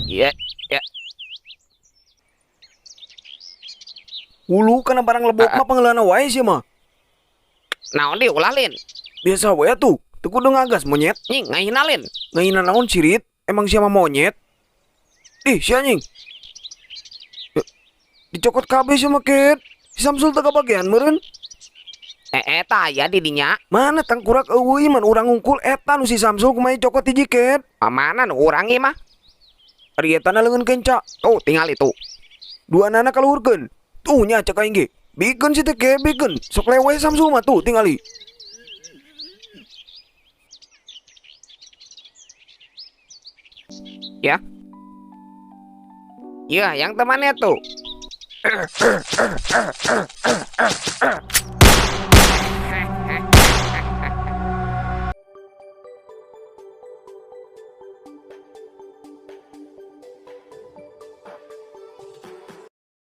Iya, ya. Ulu kana barang lebok mah pangeulana wae sih mah. Naon di ulalin? Biasa wae tuh. Teu kudu ngagas monyet. Nying ngahinalin. Ngahina naon cirit? Emang siapa monyet? Ih, si anjing. Dicokot kabeh sih mah ket. Si Samsul teu kabagean meureun. Eta aya di dinya. Mana tangkurak eueuy man urang ngungkul eta nu si Samsul kumaha cokot hiji ket. Mana nu urang ieu mah? Ari eta na leungeun kenca. Tuh tinggal itu. Dua nana kaluhurkeun. Tuh nya cek aing ge. Bikeun si teh ke bikeun. Sok lewe Samsul mah tuh tingali. Ya. Ya, yang temannya tuh.